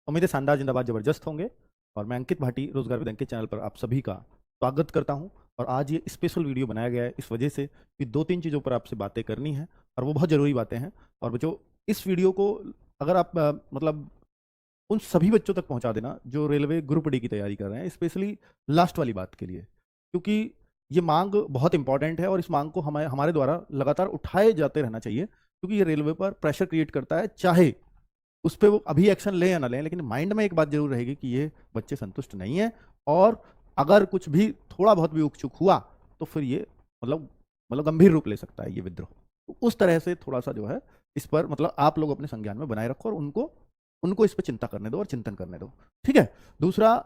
उम्मीद है शानदार जिंदाबाद जबरदस्त होंगे। और मैं अंकित भाटी रोजगार विद अंकित चैनल पर आप सभी का स्वागत करता हूं। और आज ये स्पेशल वीडियो बनाया गया है इस वजह से कि दो तीन चीज़ों पर आपसे बातें करनी है और वो बहुत ज़रूरी बातें हैं। और बच्चों, इस वीडियो को अगर आप मतलब उन सभी बच्चों तक पहुंचा देना जो रेलवे ग्रुप डी की तैयारी कर रहे हैं, स्पेशली लास्ट वाली बात के लिए, क्योंकि ये मांग बहुत इंपॉर्टेंट है और इस मांग को हमारे हमारे द्वारा लगातार उठाए जाते रहना चाहिए, क्योंकि ये रेलवे पर प्रेशर क्रिएट करता है। चाहे उस पर वो अभी एक्शन लें या ना लें, लेकिन माइंड में एक बात जरूर रहेगी कि ये बच्चे संतुष्ट नहीं है। और अगर कुछ भी थोड़ा बहुत भी उकचुक हुआ तो फिर ये मतलब गंभीर रूप ले सकता है ये विद्रोह। तो उस तरह से थोड़ा सा जो है इस पर मतलब आप लोग अपने संज्ञान में बनाए रखो और उनको उनको इस पर चिंता करने दो और चिंतन करने दो। ठीक है। दूसरा,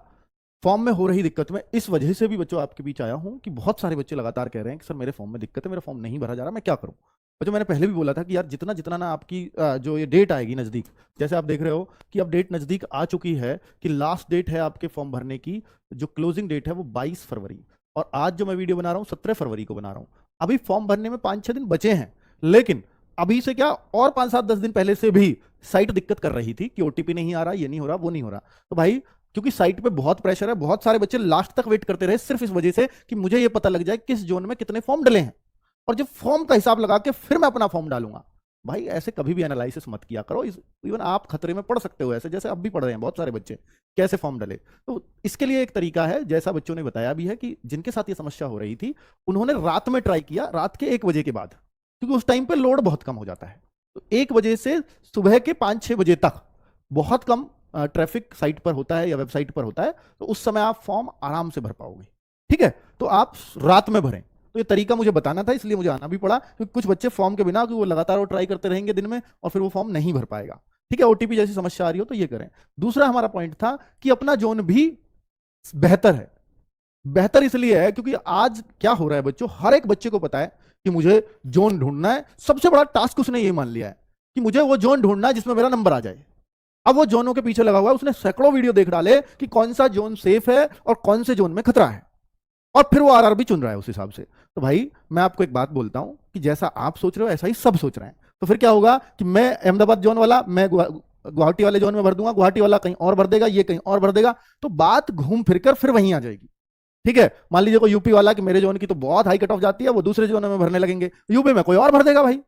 फॉर्म में हो रही दिक्कत में इस वजह से भी बच्चों आपके बीच आया हूं कि बहुत सारे बच्चे लगातार कह रहे हैं कि सर मेरे फॉर्म में दिक्कत है, मेरा फॉर्म नहीं भरा जा रहा, मैं क्या करूं। और जो मैंने पहले भी बोला था कि यार जितना जितना ना आपकी जो ये डेट आएगी नज़दीक, जैसे आप देख रहे हो कि अब डेट नज़दीक आ चुकी है कि लास्ट डेट है आपके फॉर्म भरने की, जो क्लोजिंग डेट है वो 22 फरवरी, और आज जो मैं वीडियो बना रहा हूँ 17 फरवरी को बना रहा हूँ। अभी फॉर्म भरने में 5-6 दिन बचे हैं, लेकिन अभी से क्या और 5-7-10 दिन पहले से भी साइट दिक्कत कर रही थी कि ओटीपी नहीं आ रहा, ये नहीं हो रहा, वो नहीं हो रहा। तो भाई, क्योंकि साइट पे बहुत प्रेशर है, बहुत सारे बच्चे लास्ट तक वेट करते रहे सिर्फ इस वजह से कि मुझे ये पता लग जाए किस जोन में कितने फॉर्म डले हैं, और जब फॉर्म का हिसाब लगा के फिर मैं अपना फॉर्म डालूंगा। भाई ऐसे कभी भी एनालिसिस मत किया करो। इवन आप खतरे में पड़ सकते हो, ऐसे जैसे अब भी पढ़ रहे हैं बहुत सारे बच्चे, कैसे फॉर्म डले। तो इसके लिए एक तरीका है, जैसा बच्चों ने बताया भी है कि जिनके साथ ये समस्या हो रही थी उन्होंने रात में ट्राई किया, रात के 1 बजे के बाद, क्योंकि उस टाइम पे लोड बहुत कम हो जाता है। तो 1 बजे से सुबह के 5-6 बजे तक बहुत कम ट्रैफिक साइट पर होता है या वेबसाइट पर होता है, तो उस समय आप फॉर्म आराम से भर पाओगे। ठीक है। तो आप रात में भरें। तो ये तरीका मुझे बताना था, इसलिए मुझे आना भी पड़ा, क्योंकि कुछ बच्चे फॉर्म के बिना वो लगातार वो ट्राई करते रहेंगे दिन में और फिर वो फॉर्म नहीं भर पाएगा। ठीक है। ओटीपी जैसी समस्या आ रही हो तो ये करें। दूसरा हमारा पॉइंट था कि अपना जोन भी बेहतर है। बेहतर इसलिए है क्योंकि आज क्या हो रहा है बच्चों, हर एक बच्चे को पता है कि मुझे जोन ढूंढना है। सबसे बड़ा टास्क उसने ये मान लिया है कि मुझे वो जोन ढूंढना है जिसमें मेरा नंबर आ जाए। अब वो जोनों के पीछे लगा हुआ है, उसने सैकड़ों वीडियो देख डाले कि कौन सा जोन सेफ है और कौन से जोन में खतरा है, और फिर वो आरआर भी चुन रहा है उस हिसाब से। तो भाई मैं आपको एक बात बोलता हूं कि जैसा आप सोच रहे हो ऐसा ही सब सोच रहे हैं। तो फिर क्या होगा कि मैं अहमदाबाद जोन वाला मैं गुवाहाटी वाले जोन में भर दूंगा, गुवाहाटी वाला कहीं और भर देगा, ये कहीं और भर देगा, तो बात घूम फिरकर फिर वहीं आ जाएगी। ठीक है। मान लीजिए कोई यूपी वाला कि मेरे जोन की तो बहुत हाई कट ऑफ जाती है, वो दूसरे जोन में भरने लगेंगे, यूपी में कोई और भर देगा। भाई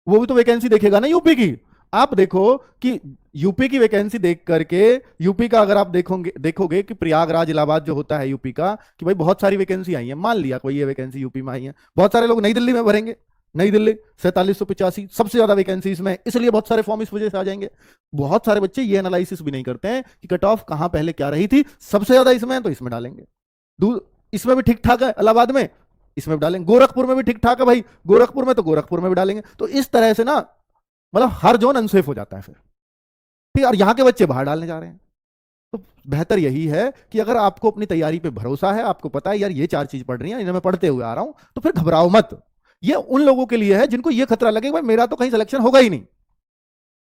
वो भी तो वैकेंसी देखेगा ना यूपी की। आप देखो कि यूपी की वैकेंसी देख करके, यूपी का अगर आप देखोगे कि प्रयागराज इलाहाबाद जो होता है यूपी का, कि भाई बहुत सारी वैकेंसी आई है, मान लिया कोई ये वैकेंसी यूपी में आई है, बहुत सारे लोग नई दिल्ली में भरेंगे। नई दिल्ली 4785 सबसे ज्यादा वैकेंसी इसमें, इसलिए बहुत सारे फॉर्म इस वजह से आ जाएंगे। बहुत सारे बच्चे ये एनालिसिस भी नहीं करते हैं कि कट ऑफ कहां पहले क्या रही थी, सबसे ज्यादा इसमें है तो इसमें डालेंगे, इसमें भी ठीक ठाक है इलाहाबाद में, इसमें भी डालेंगे, गोरखपुर में भी ठीक ठाक है भाई, गोरखपुर में तो गोरखपुर में भी डालेंगे। तो इस तरह से ना मतलब हर जोन अनसेफ हो जाता है फिर। ठीक। और यहां के बच्चे बाहर डालने जा रहे हैं। तो बेहतर यही है कि अगर आपको अपनी तैयारी पे भरोसा है, आपको पता है यार ये 4 चीज पढ़ रही है, इन्हें मैं पढ़ते हुए आ रहा हूं, तो फिर घबराओ मत। ये उन लोगों के लिए है जिनको ये खतरा लगे भाई मेरा तो कहीं सिलेक्शन होगा ही नहीं,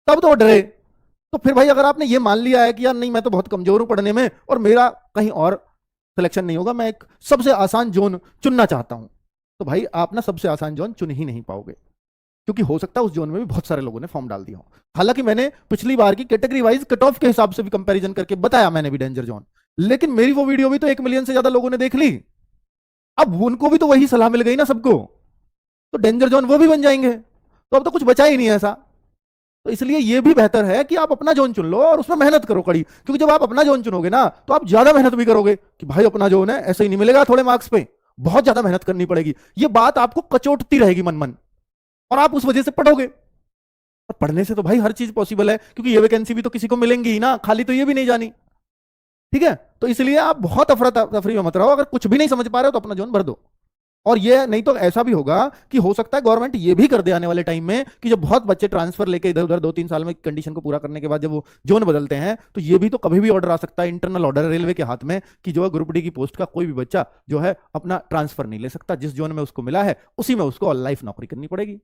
तब तो वो डरे। तो फिर भाई अगर आपने ये मान लिया है कि यार नहीं मैं तो बहुत कमजोर हूं पढ़ने में और मेरा कहीं और सिलेक्शन नहीं होगा, मैं एक सबसे आसान जोन चुनना चाहता हूं, तो भाई आप ना सबसे आसान जोन चुन ही नहीं पाओगे, क्योंकि हो सकता है उस जोन में भी बहुत सारे लोगों ने फॉर्म डाल दिया हो। हालांकि मैंने पिछली बार की कैटेगरी वाइज कट ऑफ के हिसाब से भी कंपैरिजन करके बताया मैंने भी डेंजर जोन, लेकिन मेरी वो वीडियो भी तो 1 मिलियन से ज्यादा लोगों ने देख ली। अब उनको भी तो वही सलाह मिल गई ना सबको, तो डेंजर जोन वो भी बन जाएंगे, तो अब तो कुछ बचा ही नहीं है ऐसा। तो इसलिए ये भी बेहतर है कि आप अपना जोन चुन लो और उसमें मेहनत करो कड़ी, क्योंकि जब आप अपना जोन चुनोगे ना तो आप ज्यादा मेहनत भी करोगे कि भाई अपना जोन है, ऐसे ही नहीं मिलेगा थोड़े मार्क्स पे, बहुत ज्यादा मेहनत करनी पड़ेगी। ये बात आपको कचोटती रहेगी मन मन, और आप उस वजह से पढ़ोगे। और पढ़ने से तो भाई हर चीज पॉसिबल है, क्योंकि ये वैकेंसी भी तो किसी को मिलेंगी ही ना, खाली तो ये भी नहीं जानी। ठीक है। तो इसलिए आप बहुत अफरा तफरी में मत रहो, अगर कुछ भी नहीं समझ पा रहे हो तो अपना जोन भर दो। और ये नहीं तो ऐसा भी होगा कि हो सकता है गवर्नमेंट ये भी कर दे आने वाले टाइम में कि जब बहुत बच्चे ट्रांसफर लेके इधर उधर 2-3 साल में कंडीशन को पूरा करने के बाद जब वो जोन बदलते हैं, तो ये भी तो कभी भी ऑर्डर आ सकता है, इंटरनल ऑर्डर रेलवे के हाथ में, कि जो है ग्रुप डी की पोस्ट का कोई भी बच्चा जो है अपना ट्रांसफर नहीं ले सकता, जिस जोन में उसको मिला है उसी में उसको ऑल लाइफ नौकरी करनी पड़ेगी।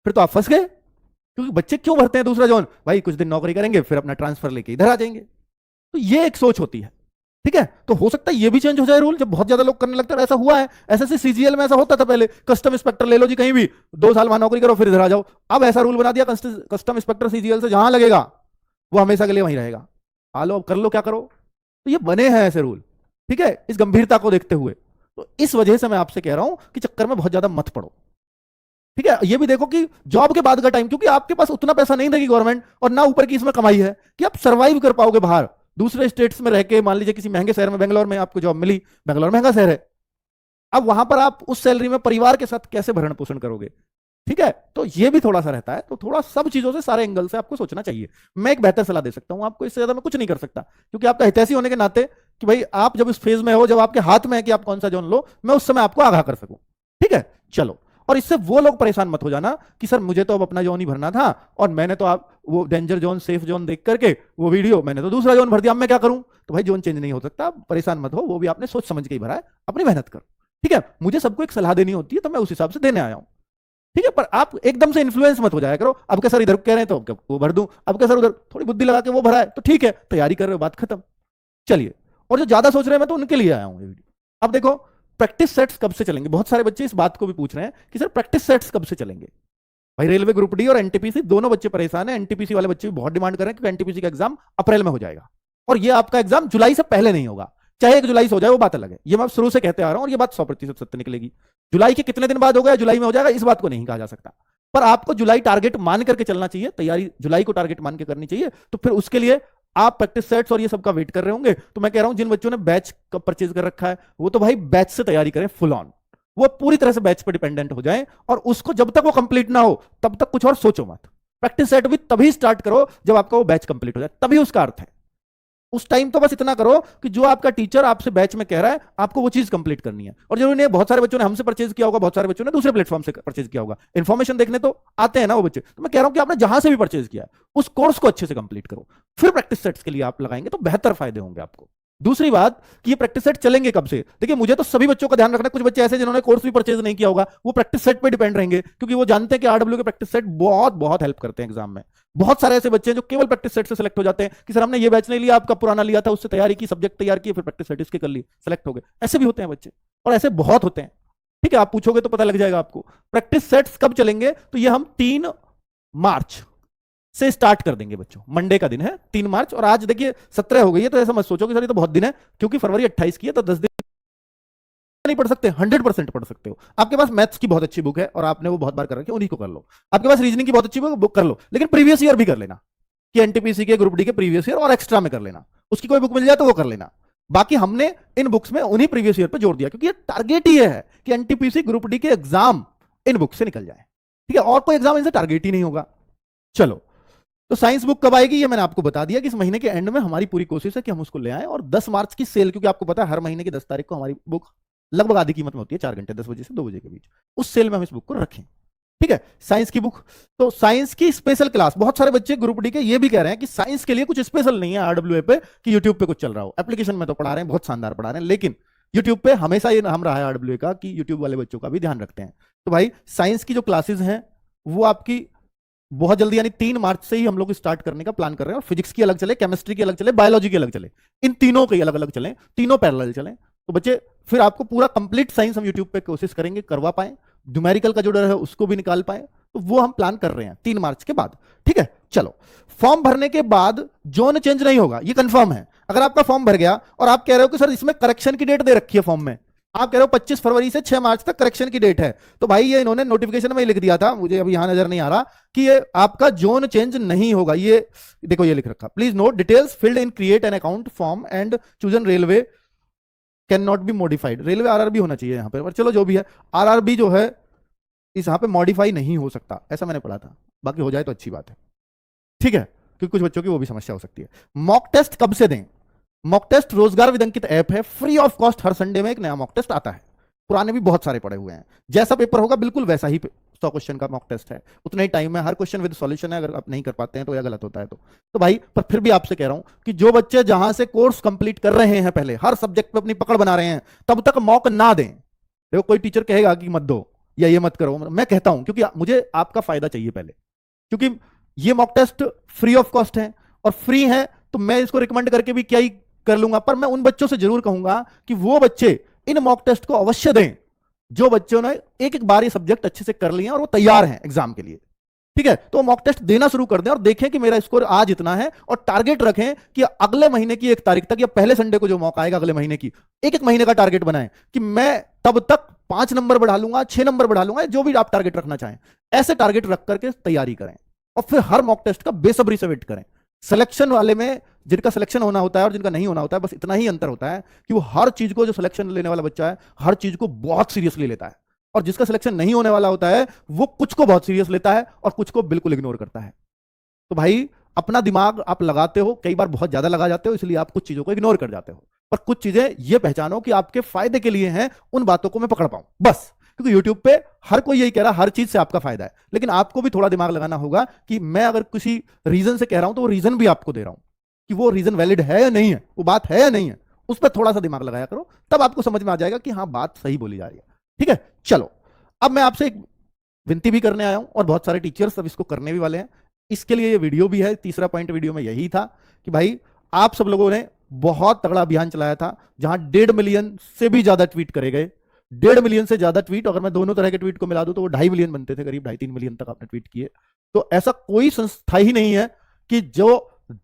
फिर तो आप फंस गए, क्योंकि बच्चे क्यों भरते हैं दूसरा जोन, भाई कुछ दिन नौकरी करेंगे फिर अपना ट्रांसफर लेके इधर आ जाएंगे। तो ये एक सोच होती है। ठीक है। तो हो सकता है ये भी चेंज हो जाए रूल, जब बहुत ज्यादा लोग करने लगते हैं। ऐसा हुआ है, एसएससी सीजीएल में ऐसा होता था पहले, कस्टम इंस्पेक्टर ले लो जी कहीं भी, 2 साल वहां नौकरी करो फिर इधर आ जाओ। अब ऐसा रूल बना दिया कस्टम इंस्पेक्टर सीजीएल से जहां लगेगा वो हमेशा के लिए वहीं रहेगा। आ लो, कर लो, क्या करो। तो ये बने हैं ऐसे रूल, ठीक है, इस गंभीरता को देखते हुए। तो इस वजह से मैं आपसे कह रहा हूं कि चक्कर में बहुत ज्यादा मत पड़ो, ठीक है। ये भी देखो कि जॉब के बाद का टाइम, क्योंकि आपके पास उतना पैसा नहीं देगी गवर्नमेंट, और ना ऊपर की इसमें कमाई है कि आप सर्वाइव कर पाओगे बाहर दूसरे स्टेट्स में रह के। मान लीजिए किसी महंगे शहर में, बेंगलोर में आपको जॉब मिली, बेंगलोर महंगा शहर है, अब वहां पर आप उस सैलरी में परिवार के साथ कैसे भरण पोषण करोगे, ठीक है। तो ये भी थोड़ा सा रहता है, तो थोड़ा सब चीजों से, सारे एंगल से आपको सोचना चाहिए। मैं एक बेहतर सलाह दे सकता हूं आपको, इससे ज्यादा मैं कुछ नहीं कर सकता, क्योंकि आपका हितैषी होने के नाते कि भाई आप जब इस फेज में हो, जब आपके हाथ में है कि आप कौन सा जोन लो, मैं उस समय आपको आगाह कर सकूं, ठीक है। चलो, और इससे वो लोग परेशान मत हो जाना कि सर मुझे तो अब अपना जोन ही भरना था, और मैंने तो आप वो डेंजर जोन, सेफ जोन देख करके वो वीडियो, मैंने तो दूसरा जोन भर दिया, अब मैं क्या करूं। तो भाई जोन चेंज नहीं हो सकता, परेशान मत हो, वो भी आपने सोच समझ के ही भरा है, अपनी मेहनत करो, ठीक है। मुझे सबको एक सलाह देनी होती है, तो मैं उस हिसाब से देने आया हूं, ठीक है। पर आप एकदम से इन्फ्लुएंस मत हो जाया करो, अब के सर इधर कह रहे हैं तो वो भर दूं, अब के सर उधर, थोड़ी बुद्धि लगा के वो भरा है तो ठीक है, तैयारी कर रहे हो, बात खत्म। चलिए, और जो ज्यादा सोच रहे हैं, मैं तो उनके लिए आया हूं ये वीडियो। अब देखो, प्रैक्टिस सेट्स कब से चलेंगे, बहुत सारे बच्चे इस बात को भी पूछ रहे हैं कि सर प्रैक्टिस सेट्स कब से चलेंगे। भाई रेलवे ग्रुप डी और एनटीपीसी दोनों बच्चे परेशान हैं, एनटीपीसी वाले बच्चे भी बहुत डिमांड कर रहे हैं क्योंकि एनटीपीसी का एग्जाम अप्रैल में हो जाएगा, और ये आपका एग्जाम जुलाई से पहले नहीं होगा, चाहे 1 जुलाई से हो जाए वो बात अलग है, ये मैं शुरू से कहते आ रहा हूं, और ये बात 100% सत्य निकलेगी। जुलाई के कितने दिन बाद होगा, जुलाई में हो जाएगा, इस बात को नहीं कहा जा सकता, पर आपको जुलाई टारगेट मान करके चलना चाहिए, तैयारी जुलाई को टारगेट मान के करनी चाहिए। तो फिर उसके लिए आप प्रैक्टिस सेट्स और ये सब का वेट कर रहे होंगे, तो मैं कह रहा हूं जिन बच्चों ने बैच का परचेज कर रखा है, वो तो भाई बैच से तैयारी करें फुल ऑन, वो पूरी तरह से बैच पर डिपेंडेंट हो जाए, और उसको जब तक वो कंप्लीट ना हो तब तक कुछ और सोचो मत। प्रैक्टिस सेट भी तभी स्टार्ट करो जब आपका वो बैच कंप्लीट हो जाए, तभी उसका अर्थ है। उस टाइम तो बस इतना करो कि जो आपका टीचर आपसे बैच में कह रहा है, आपको वो चीज कंप्लीट करनी है। और जरूरी नहीं, बहुत सारे बच्चों ने हमसे परचेज किया होगा, बहुत सारे बच्चों ने दूसरे प्लेटफॉर्म से परचेज किया होगा, इन्फॉर्मेशन देखने तो आते हैं ना वो बच्चे। तो मैं कह रहा हूं कि आपने जहां से भी परचेज किया उस कोर्स को अच्छे से कंप्लीट करो, फिर प्रैक्टिस सेट्स के लिए आप लगाएंगे तो बेहतर फायदे होंगे आपको। दूसरी बात कि ये प्रैक्टिस सेट चलेंगे कब से, देखिए मुझे तो सभी बच्चों का ध्यान रखना है, कुछ बच्चे ऐसे जिन्होंने कोर्स भी परचेज नहीं किया होगा, वो प्रैक्टिस सेट पे डिपेंड रहेंगे, क्योंकि वो जानते हैं कि आरडब्ल्यू के प्रैक्टिस सेट बहुत बहुत हेल्प करते हैं एग्जाम में। बहुत सारे ऐसे बच्चे हैं जो केवल प्रैक्टिस सेट से सिलेक्ट हो जाते हैं कि सर हमने ये बैच नहीं लिया, आपका पुराना लिया था, उससे तैयारी की, सब्जेक्ट तैयार किए, फिर प्रैक्टिस सेट इसके कर ली, सेलेक्ट हो गए। ऐसे भी होते हैं बच्चे, और ऐसे बहुत होते हैं, ठीक है। आप पूछोगे तो पता लग जाएगा आपको। प्रैक्टिस सेट्स कब चलेंगे, तो ये हम 3 मार्च से स्टार्ट कर देंगे बच्चों, मंडे का दिन है 3 मार्च, और आज देखिए 17 हो गई है, तो ऐसा मत सोचो कि सर ये तो बहुत दिन है, क्योंकि फरवरी 28 की है, तो 10 दिन नहीं पढ़ सकते, 100% पढ़ सकते हो। आपके पास मैथ्स की बहुत अच्छी बुक है और आपने वो बहुत बार कर रखी है, उन्हीं को कर लो। आपके पास रीजनिंग की बहुत अच्छी बुक कर लो, लेकिन प्रीवियस ईयर भी कर लेना, कि एनटीपीसी के, ग्रुप डी के प्रीवियस ईयर और एक्स्ट्रा में कर लेना, उसकी कोई बुक मिल जाए तो वो कर लेना। बाकी हमने इन बुक्स में उन्हीं प्रीवियस ईयर पे जोड़ दिया, क्योंकि ये टारगेट ही है कि एनटीपीसी ग्रुप डी के एग्जाम इन बुक से निकल जाए, ठीक है, और कोई एग्जाम इनसे टारगेट ही नहीं होगा। चलो, तो साइंस बुक कब आएगी ये मैंने आपको बता दिया कि इस महीने के एंड में हमारी पूरी कोशिश है कि हम उसको ले आए, और 10 मार्च की सेल, क्योंकि आपको पता है हर महीने की 10 तारीख को हमारी बुक लगभग आधी कीमत में होती है, 4 घंटे, 10 बजे से 2 बजे के बीच, उस सेल में हम इस बुक को रखें, ठीक है। साइंस की बुक, तो साइंस की स्पेशल क्लास, बहुत सारे बच्चे ग्रुप डी के ये भी कह रहे हैं कि साइंस के लिए कुछ स्पेशल नहीं है आरडब्ल्यूए पे कि यूट्यूब पे कुछ चल रहा हो, एप्लीकेशन में तो पढ़ा रहे हैं, बहुत शानदार पढ़ा रहे हैं, लेकिन यूट्यूब पे हमेशा ये हम रहा है आरडब्ल्यूए का कि यूट्यूब वाले बच्चों का भी ध्यान रखते हैं। तो भाई साइंस की जो क्लासेस हैं वो आपकी बहुत जल्दी, यानी 3 मार्च से ही हम लोग स्टार्ट करने का प्लान कर रहे हैं, और फिजिक्स की अलग चले, केमिस्ट्री की अलग चले, बायोलॉजी की अलग चले, इन तीनों के अलग अलग चले, तीनों पैरेलल चले, तो बच्चे फिर आपको पूरा कंप्लीट साइंस हम यूट्यूब पे कोशिश करेंगे करवा पाए, न्यूमेरिकल का जो डर है उसको भी निकाल पाए, तो वो हम प्लान कर रहे हैं 3 मार्च के बाद, ठीक है। चलो, फॉर्म भरने के बाद जोन चेंज नहीं होगा, ये कंफर्म है। अगर आपका फॉर्म भर गया और आप कह रहे हो कि सर इसमें करेक्शन की डेट दे रखी है फॉर्म में, आप कह रहे हो 25 फरवरी से 6 मार्च तक करेक्शन की डेट है, तो भाई ये इन्होंने नोटिफिकेशन में ही लिख दिया था, मुझे अभी यहां नजर नहीं आ रहा, कि ये आपका जोन चेंज नहीं होगा। ये देखो, ये लिख रखा, please note details filled in create an account form and chosen railway can not be modified. Railway RRB होना चाहिए यहाँ पे, पर चलो जो भी है, आरआरबी जो है इस यहाँ पे मॉडिफाई नहीं हो सकता, ऐसा मैंने पढ़ा था, बाकी हो जाए तो अच्छी बात है, ठीक है, क्योंकि कुछ बच्चों की वो भी समस्या हो सकती है। मॉक टेस्ट कब से दें, मॉक टेस्ट रोजगार विद अंकित ऐप है, free of cost, her Sunday में एक नया मॉक टेस्ट आता है, पुराने भी बहुत सारे पड़े हुए हैं, जैसा पेपर होगा बिल्कुल वैसा ही 100 क्वेश्चन का मॉक टेस्ट है, उतना ही टाइम है, हर क्वेश्चन विद सॉल्यूशन है, अगर आप नहीं कर पाते हैं तो या गलत होता है तो भाई, पर फिर भी आपसे कह रहा हूं कि जो बच्चे जहां से कोर्स कंप्लीट कर रहे हैं, पहले हर सब्जेक्ट पे अपनी पकड़ बना रहे हैं, तब तक मॉक ना दें। देखो कोई टीचर कहेगा कि मत दो या ये मत करो, मैं कहता हूं क्योंकि मुझे आपका फायदा चाहिए पहले, क्योंकि ये mock test free of cost है, और फ्री है तो मैं इसको रिकमेंड करके भी क्या ही कर लूंगा, पर मैं उन बच्चों से जरूर कहूंगा कि वो बच्चे इन मॉक टेस्ट को अवश्य दें जो बच्चों ने एक एक बार ये सब्जेक्ट अच्छे से कर लिए और वो तैयार हैं एग्जाम के लिए, ठीक है, तो मॉक टेस्ट देना शुरू कर दें और देखें कि मेरा स्कोर आज इतना है, और टारगेट रखें कि अगले महीने की 1 तारीख तक या पहले संडे को जो मौका आएगा अगले महीने की, एक महीने का टारगेट बनाएं कि मैं तब तक 5 नंबर बढ़ा लूंगा, 6 नंबर बढ़ा लूंगा, जो भी आप टारगेट रखना चाहें, ऐसे टारगेट रख करके तैयारी करें और फिर हर मॉक टेस्ट का बेसब्री से वेट करें। सिलेक्शन वाले में जिनका सिलेक्शन होना होता है और जिनका नहीं होना होता है, बस इतना ही अंतर होता है कि वो हर चीज को, जो सिलेक्शन लेने वाला बच्चा है, हर चीज को बहुत सीरियसली लेता है, और जिसका सिलेक्शन नहीं होने वाला होता है वो कुछ को बहुत सीरियस लेता है और कुछ को बिल्कुल इग्नोर करता है। तो भाई अपना दिमाग आप लगाते हो, कई बार बहुत ज्यादा लगा जाते हो, इसलिए आप कुछ चीजों को इग्नोर कर जाते हो, पर कुछ चीजें ये पहचानो कि आपके फायदे के लिए हैं, उन बातों को मैं पकड़ पाऊं बस। क्योंकि यूट्यूब पे हर कोई यही कह रहा है, हर चीज से आपका फायदा है, लेकिन आपको भी थोड़ा दिमाग लगाना होगा कि मैं अगर किसी रीजन से कह रहा हूं तो वो रीजन भी आपको दे रहा हूं कि वो रीजन वैलिड है या नहीं है, वो बात है या नहीं है, उस पर थोड़ा सा दिमाग लगाया करो, तब आपको समझ में आ जाएगा कि हाँ बात सही बोली जा रही है। ठीक है, चलो अब मैं आपसे एक विनती भी करने आया हूं, और बहुत सारे टीचर्स अब इसको करने भी वाले हैं, इसके लिए ये वीडियो भी है। तीसरा पॉइंट वीडियो में यही था कि भाई आप सब लोगों ने बहुत तगड़ा अभियान चलाया था जहां 1.5 मिलियन से भी ज्यादा ट्वीट करे गए। 1.5 मिलियन से ज्यादा ट्वीट, अगर मैं दोनों तरह के ट्वीट को मिला दूं तो वो 2.5 मिलियन बनते थे, करीब 2.5-3 मिलियन तक आपने ट्वीट किए। तो ऐसा कोई संस्था ही नहीं है कि जो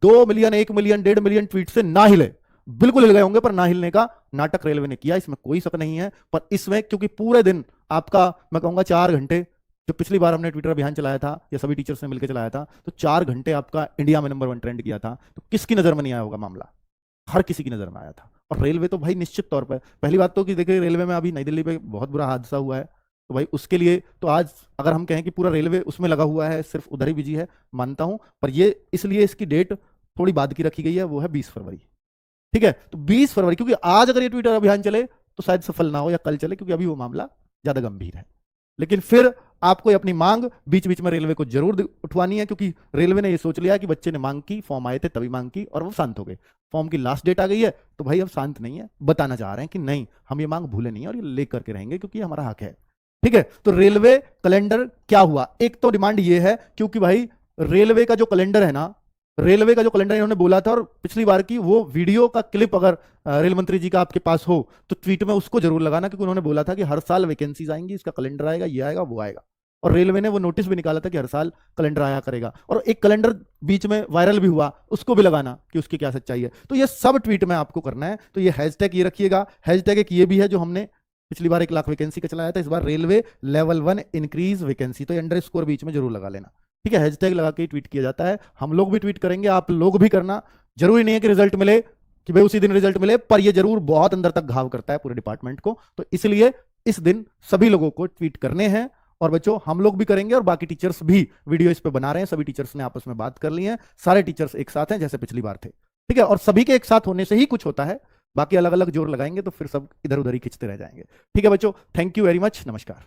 2 मिलियन, 1 मिलियन, 1.5 मिलियन ट्वीट से ना हिले। बिल्कुल हिल गए होंगे, पर ना हिलने का नाटक रेलवे ने किया, इसमें कोई शक नहीं है। पर इसमें क्योंकि पूरे दिन आपका, मैं कहूंगा 4 घंटे, जो पिछली बार हमने ट्विटर अभियान चलाया था या सभी टीचर्स ने मिलकर चलाया था, तो 4 घंटे आपका इंडिया में नंबर 1 ट्रेंड किया था, तो किसकी नजर में नहीं आया होगा मामला? हर किसी की नजर में आया था। और रेलवे तो भाई निश्चित तौर पर, पहली बात तो कि देखिए रेलवे में अभी नई दिल्ली पे बहुत बुरा हादसा हुआ है, तो भाई उसके लिए तो आज अगर हम कहें कि पूरा रेलवे उसमें लगा हुआ है, सिर्फ उधर ही बिजी है, मानता हूं, पर ये इसलिए इसकी डेट थोड़ी बाद की रखी गई है, वो है 20 फरवरी। ठीक है, तो 20 फरवरी, क्योंकि आज अगर ये ट्विटर अभियान चले तो शायद सफल ना हो, या कल चले, क्योंकि अभी वो मामला ज्यादा गंभीर है। लेकिन फिर आपको अपनी मांग बीच बीच में रेलवे को जरूर उठवानी है, क्योंकि रेलवे ने ये सोच लिया कि बच्चे ने मांग की, फॉर्म आए थे तभी मांग की, और वो शांत हो गए। फॉर्म की लास्ट डेट आ गई है, तो भाई अब शांत नहीं है, बताना चाह रहे हैं कि नहीं, हम ये मांग भूले नहीं है और ये लेकर के रहेंगे, क्योंकि हमारा हक है। ठीक है, तो रेलवे कैलेंडर क्या हुआ, एक तो डिमांड ये है, क्योंकि भाई रेलवे का जो कैलेंडर है ना, रेलवे का जो कैलेंडर इन्होंने बोला था, और पिछली बार की वो वीडियो का क्लिप अगर रेल मंत्री जी का आपके पास हो तो ट्वीट में उसको जरूर लगाना, क्योंकि उन्होंने बोला था कि हर साल वैकेंसीज आएंगी, इसका कैलेंडर आएगा, ये आएगा, वो आएगा। और रेलवे ने वो नोटिस भी निकाला था कि हर साल कैलेंडर आया करेगा, और एक कैलेंडर बीच में वायरल भी हुआ, उसको भी लगाना कि उसकी क्या सच्चाई है। तो ये सब ट्वीट में आपको करना है। तो ये हैशटैग ये रखिएगा, हैशटैग एक ये भी है जो हमने पिछली बार 1 लाख वैकेंसी का चलाया था, इस बार रेलवे लेवल 1 इंक्रीज वैकेंसी, तो अंडरस्कोर बीच में जरूर लगा लेना। ठीक है, हैशटैग लगा के ट्वीट किया जाता है, हम लोग भी ट्वीट करेंगे, आप लोग भी करना। जरूरी नहीं है कि रिजल्ट मिले, कि भाई उसी दिन रिजल्ट मिले, पर ये जरूर बहुत अंदर तक घाव करता है पूरे डिपार्टमेंट को, तो इसलिए इस दिन सभी लोगों को ट्वीट करने हैं। और बच्चों हम लोग भी करेंगे, और बाकी टीचर्स भी वीडियो इस पे बना रहे हैं, सभी टीचर्स ने आपस में बात कर ली है, सारे टीचर्स एक साथ हैं जैसे पिछली बार थे। ठीक है, और सभी के एक साथ होने से ही कुछ होता है, बाकी अलग अलग जोर लगाएंगे तो फिर सब इधर उधर ही खिंचते रह जाएंगे। ठीक है बच्चों, थैंक यू वेरी मच, नमस्कार।